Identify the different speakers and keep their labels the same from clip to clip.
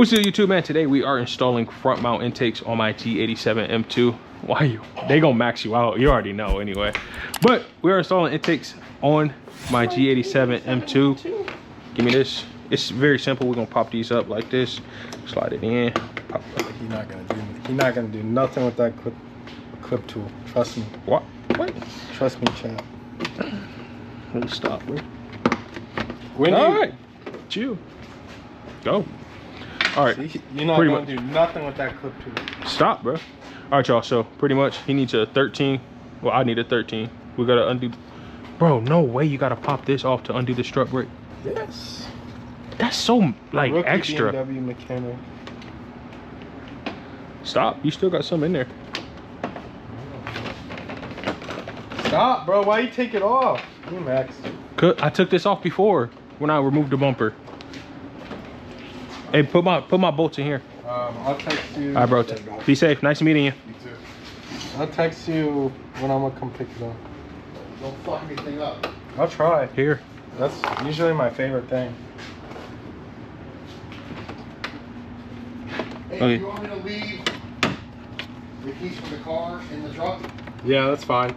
Speaker 1: What's up, YouTube, man? Today we are installing front mount intakes on my G87 M2. Why you? They gonna max you out. You already know anyway. But we are installing intakes on my G87 M2. Give me this. It's very simple. We're gonna pop these up like this. Slide it in. Pop.
Speaker 2: He's not gonna do nothing with that clip tool. Trust me.
Speaker 1: What? What?
Speaker 2: Trust me, champ.
Speaker 1: Let me stop, bro.
Speaker 2: All
Speaker 1: right. Chill. Go. All right.
Speaker 2: See, you're not gonna do nothing with that clip tool.
Speaker 1: Stop, bro. All right, y'all. So pretty much he needs a 13. Well, I need a 13. We gotta undo. Bro, no way you gotta pop this off to undo the strut brake.
Speaker 2: Yes.
Speaker 1: That's so like
Speaker 2: Rookie
Speaker 1: extra.
Speaker 2: BMW mechanic.
Speaker 1: Stop. You still got some in there.
Speaker 2: Stop, bro. Why you take it off? You max.
Speaker 1: I took this off before when I removed the bumper. Hey, put my bolts in here.
Speaker 2: I'll text you.
Speaker 1: All right, bro. Be safe. Nice meeting you.
Speaker 2: You too. I'll text you when I'm gonna come pick it up.
Speaker 3: Don't fuck anything up.
Speaker 2: I'll try.
Speaker 1: Here.
Speaker 2: That's usually my favorite thing.
Speaker 3: Hey,
Speaker 1: Okay.
Speaker 3: do you want me to leave the keys for the car in the truck?
Speaker 2: Yeah, that's fine.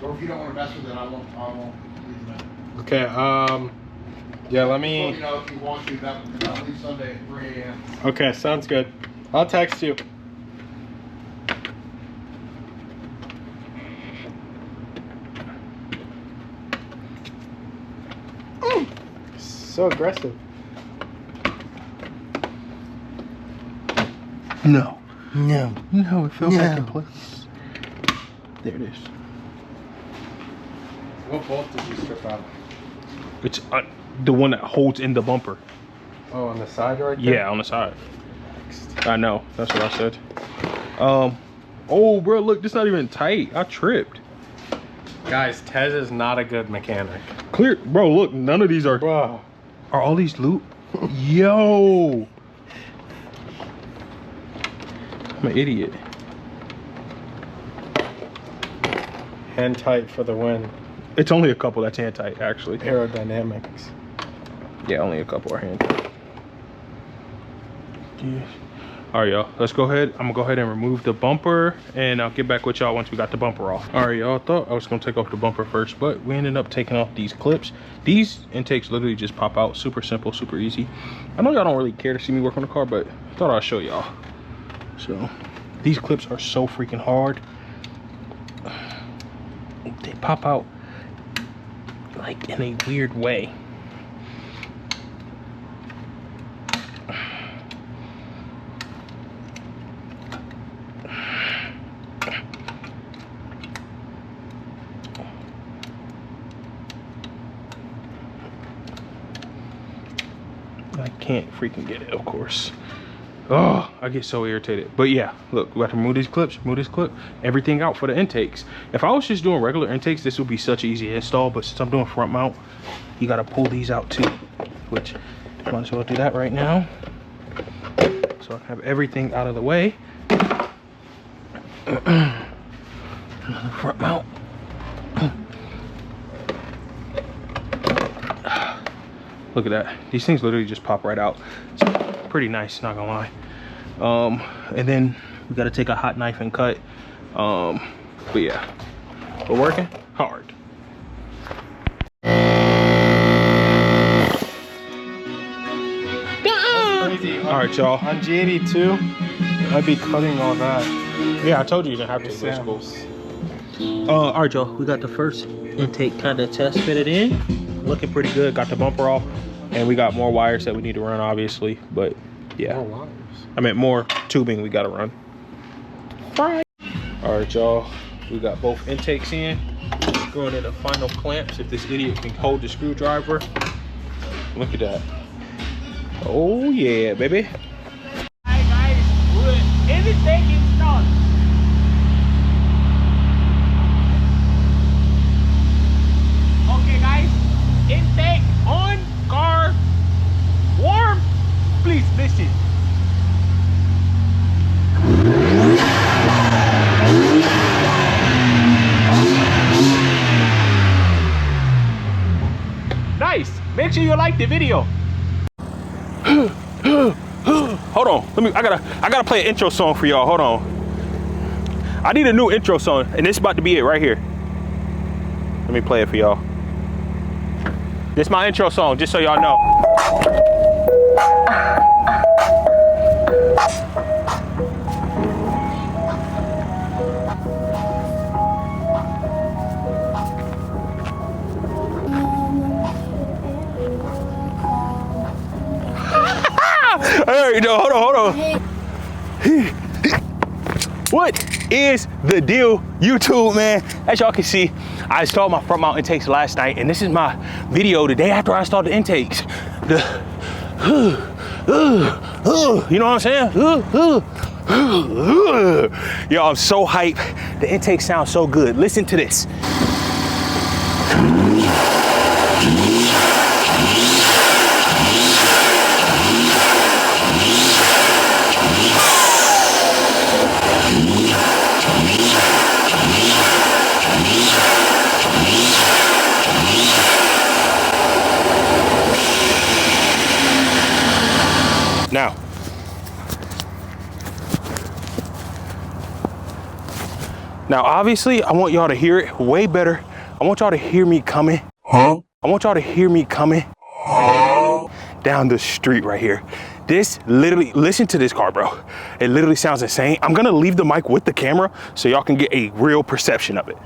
Speaker 3: Or if you don't want to mess with it, I won't leave them in.
Speaker 2: Okay. Yeah, let
Speaker 3: Let
Speaker 2: me.
Speaker 3: me know if you want to. That'll leave Sunday at 3 a.m.
Speaker 2: Okay, sounds good. I'll text you. So aggressive.
Speaker 1: No.
Speaker 2: No.
Speaker 1: No, it fell back in
Speaker 2: No.
Speaker 1: place. There it is.
Speaker 2: What bolt did you strip out?
Speaker 1: It's the one that holds in the bumper.
Speaker 2: Oh, on the side right there?
Speaker 1: Yeah, on the side. I know. That's what I said. Oh, bro, look, this not even tight. I tripped.
Speaker 2: Guys, Tez is not a good mechanic.
Speaker 1: Clear, bro. Look, none of these are.
Speaker 2: Bro.
Speaker 1: Are all these loop? Yo, I'm an idiot.
Speaker 2: Hand tight for the win.
Speaker 1: It's only a couple that's hand tight, actually.
Speaker 2: Aerodynamics.
Speaker 1: Yeah, only a couple are hand tight. Yeah. All right, y'all. Let's go ahead. I'm gonna go ahead and remove the bumper, and I'll get back with y'all once we got the bumper off. All right, y'all. Thought I was gonna take off the bumper first, but we ended up taking off these clips. These intakes literally just pop out. Super simple, super easy. I know y'all don't really care to see me work on the car, but I thought I'd show y'all. So these clips are so freaking hard. They pop out like in a weird way. I can't freaking get it, of course. Oh, I get so irritated. But yeah, look, we have to remove these clips, remove this clip, everything out for the intakes. If I was just doing regular intakes, this would be such an easy install, but since I'm doing front mount, you gotta pull these out too, which I might as well do that right now. So I have everything out of the way. Front mount. Look at that. These things literally just pop right out. It's pretty nice, not gonna lie. And then we gotta take a hot knife and cut. But yeah, we're working hard.
Speaker 2: Crazy.
Speaker 1: All right, y'all.
Speaker 2: On G82, I'd be cutting all that.
Speaker 1: Yeah, I told you you didn't have to. It's cool. All right, y'all. We got the first intake kind of test fitted in. Looking pretty good. Got the bumper off, and we got more wires that we need to run, obviously. But yeah,
Speaker 2: More wires.
Speaker 1: I meant more tubing we got to run. All right, y'all. We got both intakes in. Going in the final clamps. If this idiot can hold the screwdriver. Look at that. Oh yeah, baby.
Speaker 4: Hi guys, everything installed. Okay guys, intake on, car warm. Please listen. Nice. Make sure you like the video.
Speaker 1: hold on. I gotta play an intro song for y'all. Hold on. I need a new intro song, and this is about to be it right here. Let me play it for y'all. This is my intro song, just so y'all know. Hey, no, hold on. What is the deal, YouTube, man? As y'all can see, I installed my front mount intakes last night, and this is my video the day after I installed the intakes. You know what I'm saying? Yo, I'm so hyped. The intake sounds so good. Listen to this. Now, obviously, I want y'all to hear it way better. I want y'all to hear me coming. I want y'all to hear me coming down the street right here. This literally, listen to this car, bro. It literally sounds insane. I'm gonna leave the mic with the camera so y'all can get a real perception of it.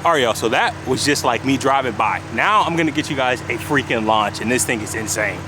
Speaker 1: All right, y'all, so that was just like me driving by. Now I'm gonna get you guys a freaking launch, and this thing is insane.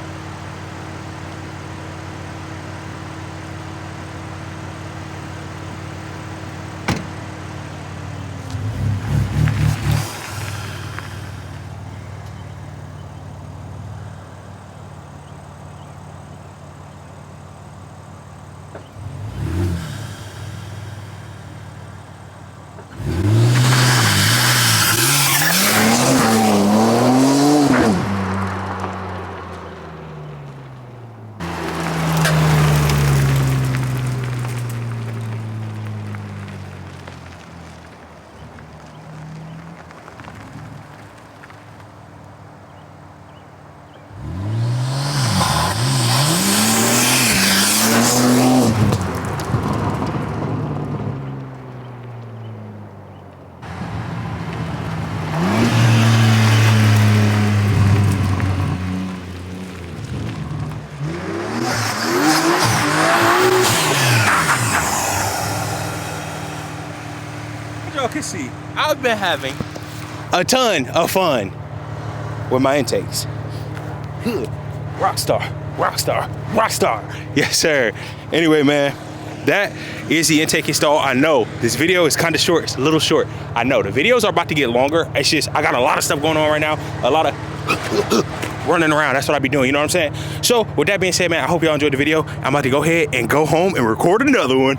Speaker 1: Y'all can see, I've been having a ton of fun with my intakes. Rockstar, rockstar, rockstar. Yes, sir. Anyway, man, that is the intake install. I know this video is kind of short. It's a little short. I know the videos are about to get longer. It's just, I got a lot of stuff going on right now. A lot of running around. That's what I be doing. You know what I'm saying? So with that being said, man, I hope y'all enjoyed the video. I'm about to go ahead and go home and record another one.